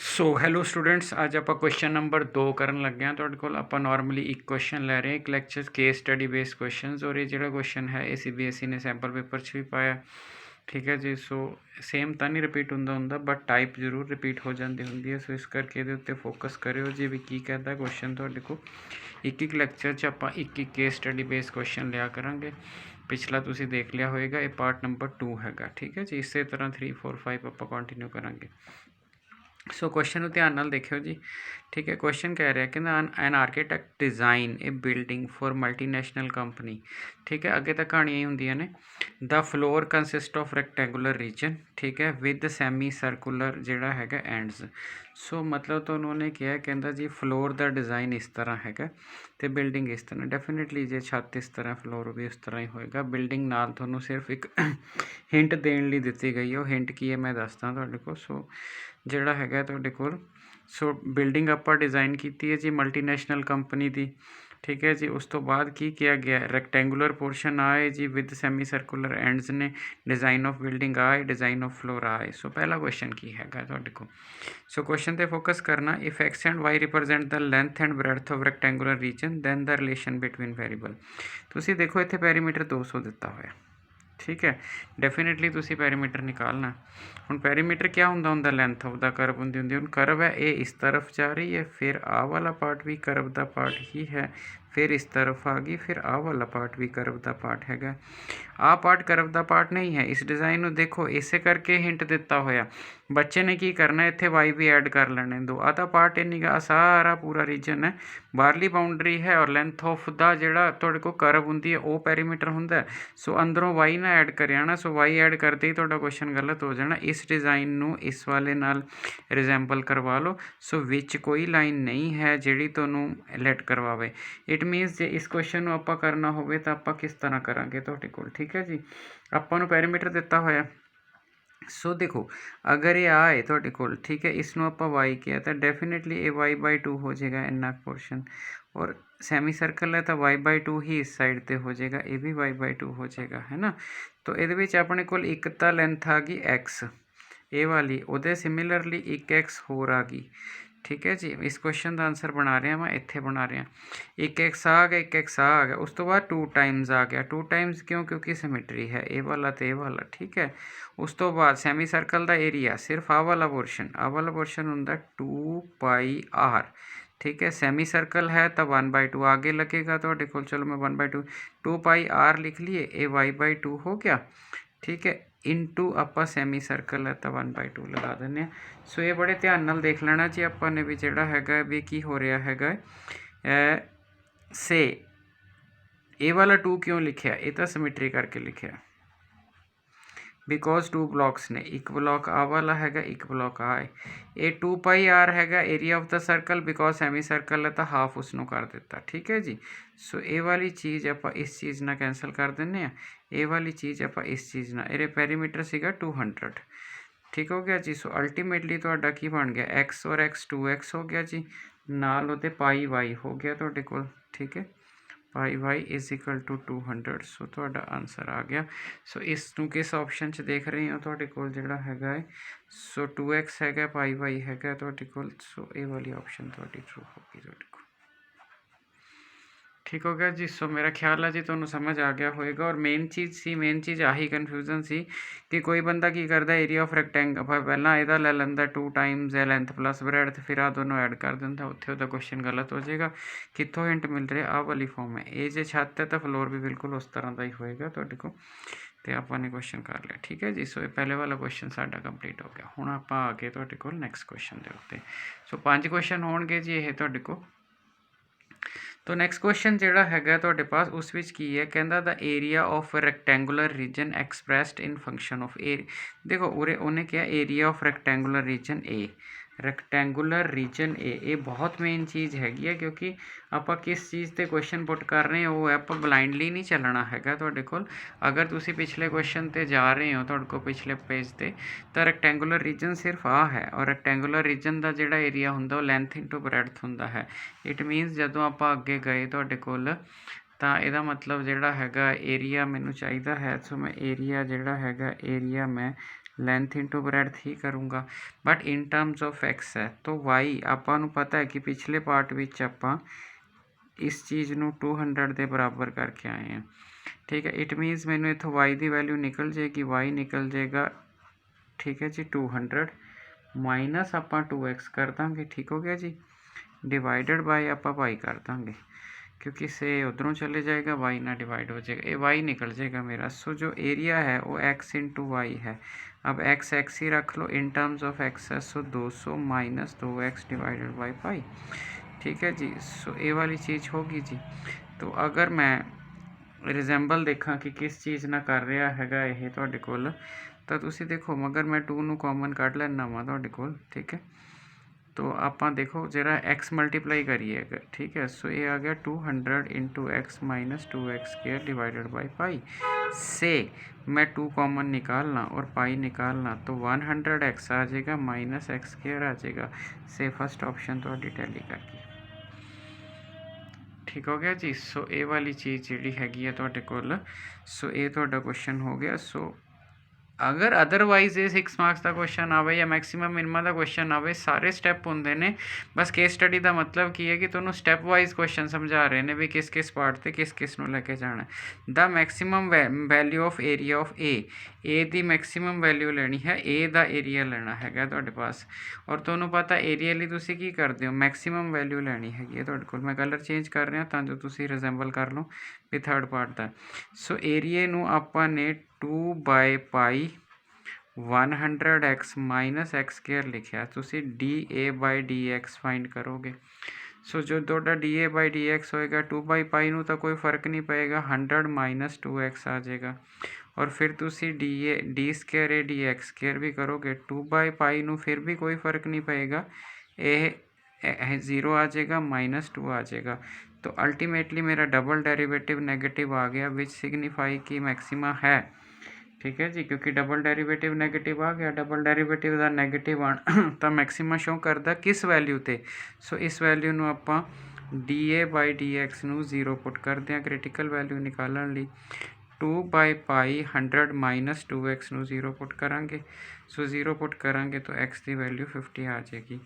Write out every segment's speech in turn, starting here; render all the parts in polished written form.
सो hello students, अज आप question number 2 करन लगे हैं। तुहाडे कोल आप नॉर्मली एक क्वेश्चन लै रहे हैं, एक lecture case study based question. और ये जो क्वेश्चन है ये CBSE ने सैंपल पेपर च भी पाया, ठीक है जी। सो सेम तो नहीं रिपीट होंदा बट टाइप जरूर रिपीट हो जाती होंगी है। सो इस करके ये उत्ते फोकस करो जी भी की कहता क्वेश्चन। तुहाडे को एक लैक्चर च आप एक केस स्टडी बेस्ड क्वेश्चन लिया करांगे। पिछला तुसीं देख लिया होएगा, ये पार्ट नंबर 2 हैगा, ठीक है जी। इस तरह 3, 4, 5 आप कंटिन्यू करांगे। सो क्वेश्चन ਨੂੰ ਧਿਆਨ ਨਾਲ देखियो जी, ठीक है। क्वेश्चन कह रहा है कि an architect design a building for multinational company, ठीक है। अगे तक कहानियां ही होंदियां ने। The floor consist of rectangular region, ठीक है, विद सैमी सर्कुलर जिहड़ा हैगा एंड्स। सो मतलब तो उन्होंने क्या कहता जी, फ्लोर का डिज़ाइन इस तरह हैगा तो बिल्डिंग इस तरह। डेफिनेटली जे छत इस तरह, फ्लोर भी इस तरह ही होएगा। बिल्डिंग नाल तुहानूं सिर्फ एक हिंट देने लई दित्ती गई है। वो हिंट की है मैं दसदा तुहाडे कोल। सो जिहड़ा हैगा तुहाडे कोल, सो बिल्डिंग आपां डिज़ाइन की है जी मल्टीनेशनल कंपनी की, ठीक है जी। उस तो बाद की किया गया, रैक्टेंगुलर पोर्शन आए जी विद सैमी सर्कुलर एंड्स ने। डिज़ाइन ऑफ बिल्डिंग आए, डिज़ाइन ऑफ फ्लोर आए। सो पहला क्वेश्चन की हैगा तुहाडे कोल। सो क्वेश्चन ते फोकस करना। If x and y represent the length and breadth of rectangular region then the relation between variable. तुसीं देखो इत्थे पैरीमीटर 200 दिता होया, ठीक है। डेफिनेटली तुसी पैरीमीटर निकालना। हुण पैरीमीटर क्या होंदा लेंथ ऑफ द करव होंदी हुण करव है ये इस तरफ जा रही है, फिर आ वाला पार्ट भी करव दा पार्ट ही है, फिर इस तरफ आ गई, फिर आ वाला पार्ट भी करव दा पार्ट हैगा। आ पार्ट करव दा पार्ट नहीं है। इस डिज़ाइन में देखो इसे करके हिंट दिता होया। बच्चे ने की करना, इत्थे वाई भी ऐड कर लेने दो। आधा पार्ट ही नहीं, सारा पूरा रीजन है, बाहरली बाउंड्री है और लेंथ ऑफ द जिहड़ा तुहाडे कोल करव हुंदी है वो पैरीमीटर हुंदा है। सो अंदरों वाई ना ऐड करिया ना। सो वाई ऐड करते ही तुहाडा क्वेश्चन गलत हो जाना। इस डिज़ाइन नूं इस वाले नाल रिजैंपल करवा लो। सो विच कोई लाइन नहीं है जिहड़ी तुहानूं लेट करवावे। इट मीनस जे इस क्वेश्चन नूं आपां करना होवे तां आपां किस तरह करांगे तुहाडे कोल, ठीक है जी। आपां नूं पैरीमीटर दिता होया। सो देखो अगर ये आए तुहाडे कोल, ठीक है, इसनों आपां वाई किया तो डेफिनेटली ये वाई बाई 2 हो जाएगा इन्ना पोर्शन। और सैमी सर्कल है तो वाई बाई 2 ही इस साइड पर हो जाएगा, ये भी वाई बाई 2 हो जाएगा, है ना। तो ये अपने कोल एक तो लेंथ आ गई एक्स ये वाली, वो सिमिलरली एक एक्स होर आ गई, ठीक है जी। इस क्वेश्चन का आंसर बना रहा मैं, इत्थे बना रहा। एक एक्स आ गया, एक एक्स आ गया, उस तो बाद 2 टाइम्स आ गया। 2 टाइम्स क्यों? क्योंकि सिमिट्री है, ये वाला तो ये वाला, ठीक है। उस तो बाद सैमी सर्कल का एरिया सिर्फ आ वाला पोर्शन होंदा 2 पाई आर, ठीक है। सैमी सर्कल है तो 1/2 आगे लगेगा तुहाडे कोल। चलो मैं 1/2 2 पाई आर लिख लिए, ये y/2 हो गया, ठीक है। इंटू आपां सैमी सर्कल है तो 1/2 लगा दें। सो ये बड़े ध्यान नाल देख लेना जी आपां ने भी जिहड़ा हैगा भी की हो रहा हैगा। से ये वाला 2 क्यों लिखिया? ये तो सिमिट्री करके लिखिया, बिकॉज 2 ब्लॉक्स ने, एक ब्लॉक आ वाला हैगा, एक ब्लॉक आ है। ये 2 पाई आर हैगा area of the circle, because semi circle है तो हाफ उसनों कर दिता, ठीक है जी। सो ये वाली चीज़ आप इस चीज़ ना कैंसल कर दें, ये वाली चीज़ आप इस चीज़ ना, ये पैरीमीटर सीगा 200, ठीक हो गया जी। सो अल्टीमेटली तुहाडा की बन गया एक्स और एक्स 2x हो गया जी, नाल उहदे पाई वाई हो गया तुहाडे कोल, ठीक है। पाई वाई इज इक्वल टू 200। सो तुहाडा आंसर आ गया। सो इसनूं किस ऑप्शन च देख रहे हो तुहाडे कोल जिहड़ा हैगा है। सो 2x हैगा, पाई वाई हैगा तुहाडे कोल। सो ये वाली ऑप्शन तुहाडी ट्रू होगी तुहाडे कोल, ठीक हो गया जी। सो मेरा ख्याल है जी तुहानूं समझ आ गया होएगा। और मेन चीज़ आही कन्फ्यूजन सी कि कोई बंदा की करदा एरिया ऑफ रैक्टेंगल पहला इहदा लै लैंदा 2 टाइम्स ए लेंथ प्लस ब्रेडथ, फिर आ दोनों ऐड कर दिंदा, उत्थे उहदा क्वेश्चन गलत हो जाएगा। कित्थों हिंट मिल रहा? आ वाली फॉर्म है। ये जे छत है तो फ्लोर भी बिल्कुल उस तरह का ही होएगा तुहाडे कोल। तो आपां ने क्वेश्चन कर लिया, ठीक है जी। सो ये पहले वाला क्वेश्चन साडा कंप्लीट हो गया। हुण आपां आ गए तुहाडे कोल नैक्सट क्वेश्चन दे उत्ते। सो 5 क्वेश्चन होणगे जी ये तुहाडे कोल। तो नैक्सट क्वेश्चन जिहड़ा हैगा तुहाडे पास उस विच की है, कहंदा the area of rectangular region expressed in function of A. देखो उरे उन्हें क्या, area of rectangular region A, rectangular region A, ये बहुत मेन चीज़ हैगी है। क्योंकि आपां किस चीज़ ते क्वेश्चन पुट कर रहे हैं वो आपां ब्लाइंडली नहीं चलना हैगा तुहाडे कोल। अगर तुसी पिछले क्वेश्चन ते जा रहे हो तुहाडे कोल पिछले पेज ते, तो रैक्टेंगुलर रीजन सिर्फ आ है। और रैक्टेंगुलर रीजन का जिहड़ा एरिया हुंदा वो लेंथ इंटू ब्रेडथ हुंदा है। इट मीनस जदों आपां अगे गए तुहाडे कोल ਤਾਂ ਇਹਦਾ मतलब ਜਿਹੜਾ ਹੈਗਾ एरिया मैनू चाहिए है। सो मैं एरिया ਜਿਹੜਾ हैगा एरिया मैं ਲੈਂਥ ਇੰਟੂ ਬ੍ਰੈਡਥ ਹੀ ਕਰੂੰਗਾ, but in terms of x ਹੈ। तो वाई ਆਪਾਂ ਨੂੰ ਪਤਾ ਹੈ ਕਿ ਪਿਛਲੇ ਪਾਰਟ ਵਿੱਚ ਆਪਾਂ ਇਸ ਚੀਜ਼ ਨੂੰ 200 ਦੇ ਬਰਾਬਰ ਕਰਕੇ ਆਏ ਹਾਂ, ਠੀਕ ਹੈ। ਇਟ ਮੀਨਸ ਮੈਨੂੰ ਇੱਥੋਂ वाई ਦੀ ਵੈਲਿਊ ਨਿਕਲ ਜਾਏਗੀ, वाई ਨਿਕਲ ਜਾਏਗਾ, ਠੀਕ ਹੈ ਜੀ, 200 ਮਾਈਨਸ ਆਪਾਂ 2x ਕਰ ਦਾਂਗੇ, ਠੀਕ ਹੋ ਗਿਆ ਜੀ, डिवाइडेड बाय आप वाई कर देंगे, क्योंकि से उधरों चले जाएगा, वाई ना डिवाइड हो जाएगा, ये वाई निकल जाएगा मेरा। सो जो एरिया है वो एक्स इंटू वाई है। अब एक्स ही रख लो इन टर्म्स ऑफ एक्स है, सो 200 माइनस 2x डिवाइडेड बाई पाई, ठीक है जी। सो ये वाली चीज़ होगी जी। तो अगर मैं रिजेंबल देखा कि किस चीज़ ना कर रहा हैगा ये तुहाडे कोल, तो तुसी देखो मगर मैं 2 नूं कॉमन कढ लैना वा तुहाडे कोल, ठीक है। तो आप देखो जरा x मल्टीप्लाई करिएगा, ठीक है। सो ये आ गया 200 into x minus 2x square divided by पाई, से मैं 2 कॉमन निकालना और पाई निकालना, तो 100x आ जाएगा माइनस एक्स स्क्वायर आ जाएगा, से फर्स्ट ऑप्शन तो टैली कर गई, ठीक हो गया जी। सो ये वाली चीज़ जी हैगी है तुहाडे कोल, सो ये तुहाडा क्वेश्चन हो गया। सो अगर अदरवाइज ये 6 मार्क्स का क्वेश्चन आवे या मैक्सीमम मिनिमम का क्वेश्चन आवे, सारे स्टैप होंगे ने, बस केस स्टडी का मतलब की है कि तुहानू स्टैप वाइज क्वेश्चन समझा रहे हैं भी किस किस पार्ट से किस किस नूं लैके जाना। The maximum value of area of A the maximum value लेनी है, ए दा एरिया लेना है तुहाडे पास, और तुहानू पता एरिया लई तुसीं की करदे हो, मैक्सीमम वैल्यू लैनी हैगी तुहाडे कोल। मैं कलर चेंज कर रहा तां जो तुसीं रिजेंबल कर लो भी थर्ड पार्ट का। सो एरिए नूं आपां ने 2 by pi 100x minus x square लिखा, तुसी D A by d x find करोगे। सो जो तुहाडा D A by d x होएगा 2 बाई पाई नूं तो कोई फर्क नहीं पएगा, 100 माइनस 2x आ जाएगा, और फिर तुसी D square A D x square भी करोगे, 2 बाई पाई नूं फिर भी कोई फर्क नहीं पएगा, ये 0 आ जाएगा, माइनस 2 आ जाएगा। तो अल्टीमेटली मेरा डबल डेरिवेटिव नेगेटिव आ गया, विच सिग्नीफाई कि मैक्सिमा है, ठीक है जी, क्योंकि डबल डेरिवेटिव नेगेटिव आ गया, डबल डेरिवेटिव का नेगेटिव आना तो मैक्सिमा शो करता किस वैल्यू ते। सो इस वैल्यू नूं आपां D A by d x नूं 0 पुट करते हैं क्रिटिकल वैल्यू निकालण लई, 2 बाई पाई 100 माइनस 2x नूं 0 पुट करांगे। सो 0 पुट करांगे तो x की वैल्यू 50 आ जाएगी।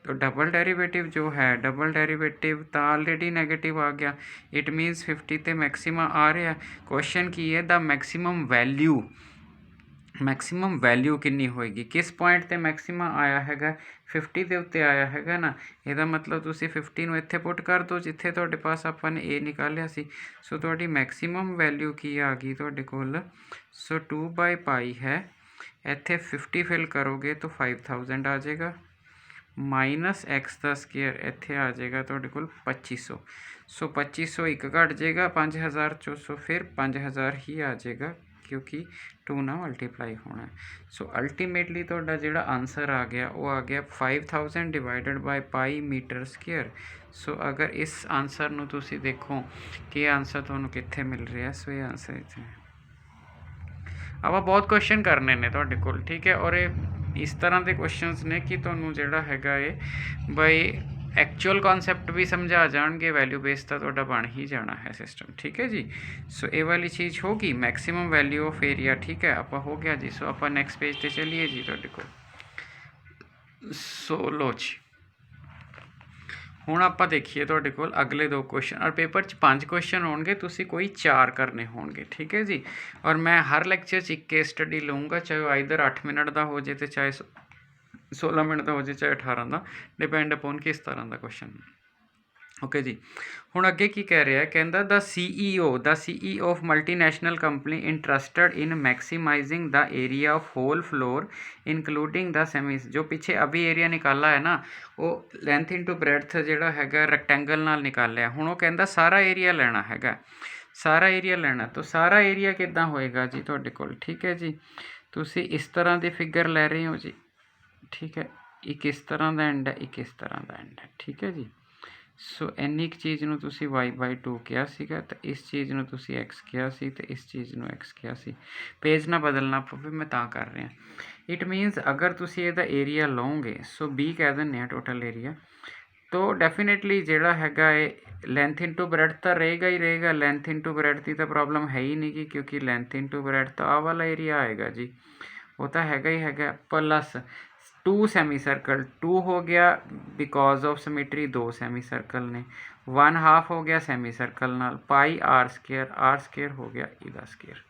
तो डबल डेरिवेटिव जो है, डबल डेरिवेटिव तो ऑलरेडी नेगेटिव आ गया, इट मीनस 50 ते मैक्सिमा आ रहा। क्वेश्चन की है द मैक्सिमम वैल्यू कितनी होएगी, किस पॉइंट ते मैक्सिमा आया हैगा, 50 के उत्ते आया हैगा ना, यदा मतलब तुसी 50 नूं इत्थे पुट कर दो जिथे तुहाडे पास आपां ने ए निकालिया सी। सो तुहाडी मैक्सिमम वैल्यू की आ गई तुहाडे कोल, सो 2 बाई पाई है, इत्थे 50 फिल करोगे तो 5000 आ जाएगा, माइनस एक्स का स्केयर इत्थे आ जाएगा तुहाडे कोल 2500। सो 2500 एक घट जाएगा 5000 चो, सो फिर 5000 ही आ जाएगा, क्योंकि 2 ना मल्टीप्लाई होना है। सो अल्टीमेटली तुहाडा जिहड़ा आंसर आ गया वो आ गया 5000 divided by pi metre square. So अगर इस आंसर नूं तुसी देखो कि आंसर तुहानूं कित्थे मिल रहा है, सो ये आंसर इत्थे आपां बहुत क्वेश्चन करने ने तुहाडे कोल, ठीक है। और ये इस तरह के क्वेश्चनस ने कि तुहानूं जिहड़ा हैगा ये बई एक्चुअल कॉन्सैप्ट भी समझा जाएंगे, वैल्यू बेस तो तुहाडा बन ही जाना है सिस्टम, ठीक है जी। सो ये वाली चीज़ होगी मैक्सिमम वैल्यू ऑफ एरिया, ठीक है, आप हो गया जी। सो आप नैक्सट पेज पर चलिए जी तुहाडे कोल। सो लो जी हुण आप देखिए तुहाडे कोल अगले 2 क्वेश्चन, और पेपर 5 क्वेश्चन होंगे, तुसी कोई 4 करने होंगे, ठीक है जी। और मैं हर लैक्चर एक केस स्टडी लूँगा, चाहे वो इधर 8 मिनट का हो जाए तो चाहे 16 मिनट का हो जाए, चाहे 18 का, डिपेंड अपॉन किस तरह का क्वेश्चन। ओके जी, हुण अगे की कह रहा है, कहता the CEO of multinational company interested in maximising the area of whole floor including the semis. जो पीछे अभी एरिया निकाला है ना, वो लेंथ इंटू ब्रैड्थ जिहड़ा हैगा रैक्टेंगल नाल निकालिया। हुण वो कहता सारा एरिया लेना हैगा, सारा एरिया लेना, तो सारा एरिया किद्दां होएगा जी तुहाडे कोल, ठीक है जी। तुसी इस तरह की फिगर लै रहे हो जी, ठीक है, एक इस तरह का एंड है, एक इस तरह का एंड है, ठीक है जी। सो इन्नी चीज़ नूं तुसी y/2 कहा सीगा, तो इस चीज़ नूं तुसी x कहा सी, तो इस चीज़ नूं x कहा सी। पेज ना बदलना पवे, मैं तां कर रहा। इट मीनस अगर तुसी इहदा एरिया लओगे, सो B कह दिंदे टोटल एरिया, तो डेफिनेटली जिहड़ा हैगा लेंथ इंटू ब्रैड्थ तो रहेगा ही रहेगा, लेंथ इंटू ब्रैड्थ की तो प्रॉब्लम है ही नहीं, क्योंकि लेंथ इंटू ब्रैड्थ तो आ वाला एरिया आएगा जी, तो हैगा ही हैगा, प्लस 2 सैमी सर्कल, 2 हो गया because of symmetry 2 semi circle ने, 1/2 हो गया सैमी सर्कल नाल, पाई आर स्केयर हो गया इहदा स्केयर।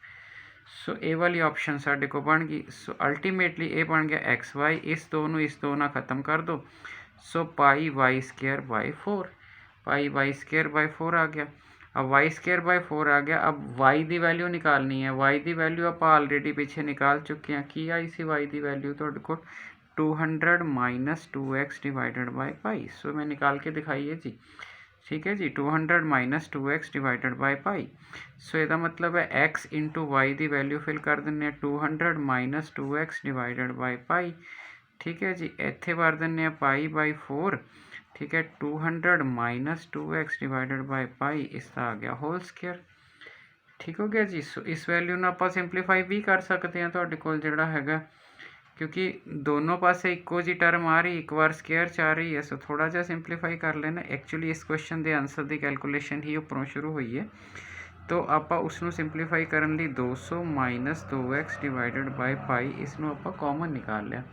सो ये वाली ऑप्शन साढ़े को बन गई। सो अल्टीमेटली ये बन गया एक्स वाई, इस दो ना ख़त्म कर दो, so pi y square by 4, pi y square by 4 आ गया। अब वाई स्केयर बाई 4 आ गया, अब वाई की वैल्यू निकालनी है, वाई की वैल्यू आप ऑलरेडी पीछे निकाल चुके हैं, की आई सी वाई की वैल्यू तुहाडे कोल 200 minus 2x divided by pi. So मैं निकाल के दिखाइए जी, ठीक है जी, 200 minus 2x divided by pi. So इसका मतलब है x इंटू वाई की वैल्यू फिल कर दें 200 माइनस 2x डिवाइडेड बाई पाई, ठीक है जी, इत्थे भर दें पाई बाई 4, ठीक है, 200 माइनस 2x डिवाइडेड बाई पाई, इसका आ गया होल स्केयर, ठीक हो गया जी। सो इस वैल्यू ना आप सिंपलीफाई भी कर सकते हैं, तुहाडे कोल जिहड़ा हैगा, क्योंकि दोनों पासे इक्को जी टर्म आ रही, एक बार स्केयर च आ रही है, सो थोड़ा जहा सिंपलीफाई कर लेना। एक्चुअली इस क्वेश्चन के आंसर की कैलकुलेशन ही उपरों शुरू हुई है, तो आप उसनों सिंपलीफाई करने लिए 200 minus 2x divided by pi इसनों आप कॉमन निकाल लिया।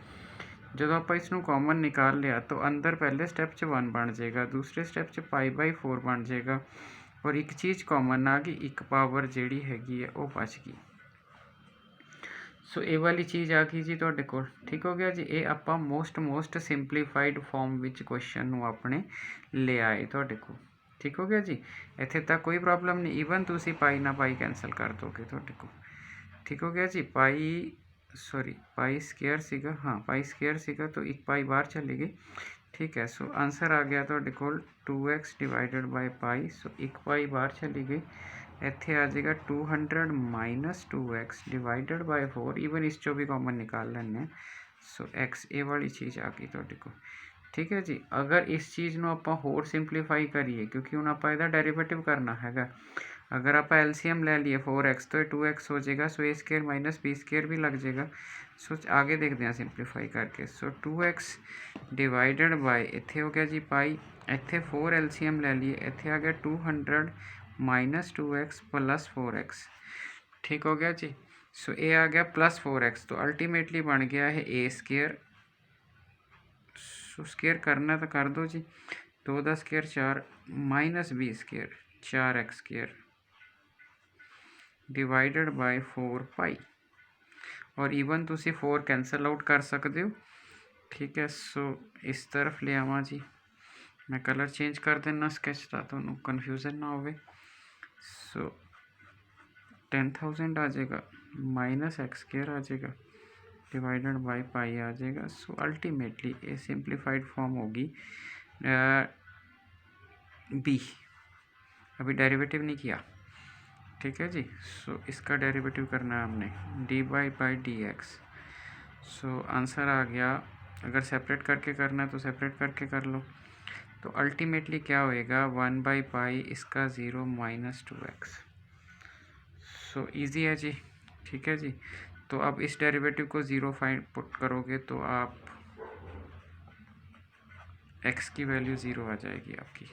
जो आप इसनों कॉमन निकाल लिया तो अंदर पहले स्टैप 1 बन जाएगा, दूसरे स्टैप पाई बाई 4 बन जाएगा, और एक चीज़ कॉमन आ गई, एक पावर जिहड़ी हैगी है वो बच गई। सो ये वाली चीज़ आ गई जी तुहाडे कोल, ठीक हो गया जी। ये आप most simplified form which question नूं अपने ले आए तुहाडे कोल, ठीक हो गया जी। इत्थे तक कोई प्रॉब्लम नहीं, ईवन तुसी पाई ना पाई कैंसल कर दोगे तुहाडे कोल, ठीक हो गया जी। पाई स्केयर सीगा, हाँ पाई स्केयर सीगा, तो एक पाई बाहर चली गई, ठीक है। सो आंसर आ गया तुहाडे कोल 2x डिवाइडेड बाय पाई, सो एक पाई बाहर चली गई, इत्थे आ जाएगा 200 minus 2x divided by 4, even इस चो भी कॉमन निकाल लें, सो x ए वाली चीज़ आ गई तुहाडे कोल, ठीक है जी। अगर इस चीज़ नूं आपां होर सिंपलीफाई करिए, क्योंकि हुण आपां इहदा डेरिवेटिव करना हैगा, अगर आप एलसीएम ले लिए 4x तो 2x हो जाएगा, सो ए स्केयर माइनस बी स्केयर भी लग जाएगा। सो आगे देखते हैं सिंपलीफाई करके, सो 2x डिवाइडेड बाय इत्थे हो गया जी पाई, इत्थे 4 एलसीएम ले लिए, इत्थे आ गया 200 माइनस 2x प्लस 4x, ठीक हो गया जी। सो ये आ गया प्लस 4x, तो अल्टीमेटली बन गया है ए स्केयर। सो स्केयर करना तो कर दो जी, 2 का square 4 minus b square 4x square divided by 4 pi, और ईवन तुसी 4 कैंसल आउट कर सकते हो, ठीक है। सो इस तरफ ले आवा जी, मैं कलर चेंज कर देना स्केच का, तो कन्फ्यूजन ना हो। सो 10,000 आ जाएगा, माइनस एक्स स्केयर आ जाएगा, डिवाइडेड बाय पाई आ जाएगा। सो अल्टीमेटली ये सिंप्लीफाइड फॉर्म होगी बी, अभी डेरिवेटिव नहीं किया, ठीक है जी। सो इसका डेरिवेटिव करना है हमने, d by d x. So answer आ गया, अगर सेपरेट करके करना है तो सेपरेट करके कर लो, तो अल्टीमेटली क्या होएगा 1 बाई पाई इसका 0 माइनस 2x। सो ईजी है जी, ठीक है जी। तो अब इस डेरिवेटिव को 0 फाइंड पुट करोगे तो आप x की वैल्यू 0 आ जाएगी आपकी,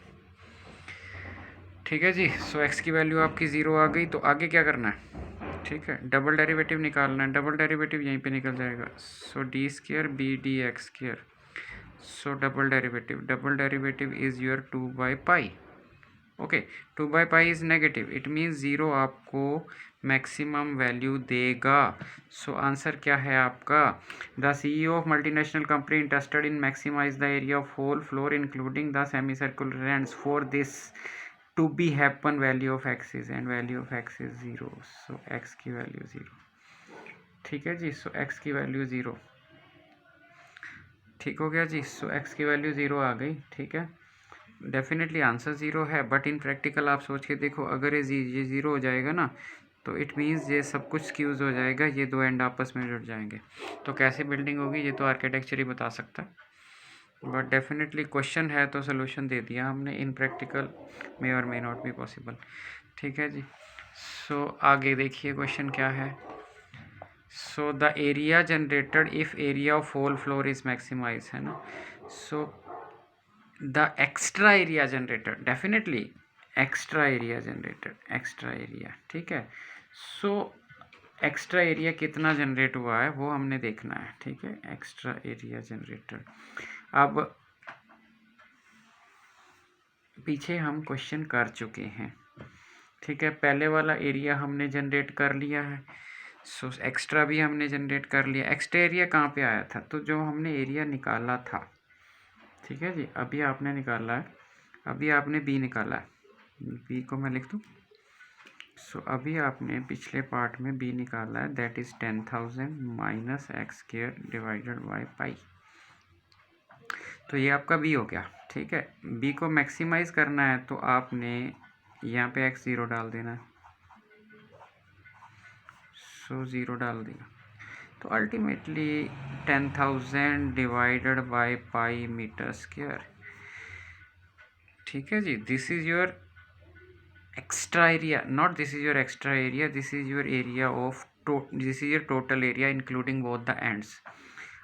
ठीक है जी। सो x की वैल्यू आपकी 0 आ गई, तो आगे क्या करना है, ठीक है, डबल डेरिवेटिव निकालना है, डबल डेरिवेटिव यहीं पे निकल जाएगा। So d square by d x square, so double derivative is your 2 by pi, okay. 2 by pi is negative, it means 0 आपको मैक्सिमम वैल्यू देगा। सो आंसर क्या है आपका, the CEO of multinational company interested in maximize the area of whole floor including the semi circular ends, for this to be happen value of x is and value of x is 0। So x की value 0, ठीक है जी। सो x की value 0, ठीक हो गया जी। सो x की value 0 आ गई, ठीक है। डेफिनेटली आंसर 0 है, बट इन प्रैक्टिकल आप सोच के देखो, अगर ये 0 हो जाएगा ना, तो इट मीन्स ये सब कुछ स्क्यूज हो जाएगा, ये दो एंड आपस में जुड़ जाएंगे, तो कैसे बिल्डिंग होगी ये तो आर्किटेक्चर ही बता सकता है, बट डेफिनेटली क्वेश्चन है तो सोल्यूशन दे दिया हमने, इन प्रैक्टिकल मे और मे नॉट बी पॉसिबल, ठीक है जी। सो आगे देखिए क्वेश्चन क्या है। So the area generated if area of whole floor is maximize, है ना। So the extra area generated, definitely extra area generated, extra area, ठीक है। सो एक्स्ट्रा एरिया कितना जनरेट हुआ है वो हमने देखना है, ठीक है, एक्स्ट्रा एरिया जनरेटेड। अब पीछे हम क्वेश्चन कर चुके हैं, ठीक है, पहले वाला एरिया हमने जनरेट कर लिया है, सो एक्स्ट्रा भी हमने जनरेट कर लिया। एक्स्ट्रा एरिया कहाँ पे आया था, तो जो हमने एरिया निकाला था, ठीक है जी, अभी आपने निकाला है, अभी आपने बी निकाला है, बी को मैं लिख दूँ। सो अभी आपने पिछले पार्ट में बी निकाला है, that is 10,000 minus x square divided by पाई। तो ये आपका बी हो गया, ठीक है। बी को मैक्सिमाइज करना है तो आपने यहाँ पे एक्स ज़ीरो डाल देना है, सो ज़ीरो डाल दिया, तो ultimately 10,000 divided by pi metre square, ठीक है जी। This is your extra area, not this is your extra area, this is your area of this is your total area including both the ends।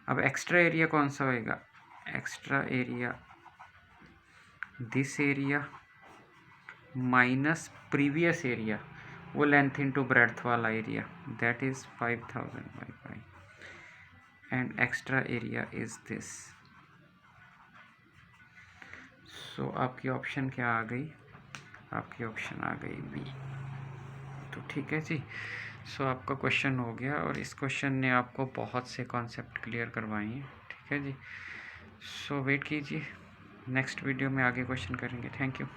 अब extra area कौन सा होएगा, extra area this area minus previous area, वो length into breadth वाला area, that is 5,000 by pi and extra area is this. So आपकी option क्या आ गई, आपकी ऑप्शन आ गई बी। तो ठीक है जी, सो आपका क्वेश्चन हो गया और इस क्वेश्चन ने आपको बहुत से कॉन्सेप्ट क्लियर करवाए हैं, ठीक है जी। सो वेट कीजिए, नेक्स्ट वीडियो में आगे क्वेश्चन करेंगे। Thank you.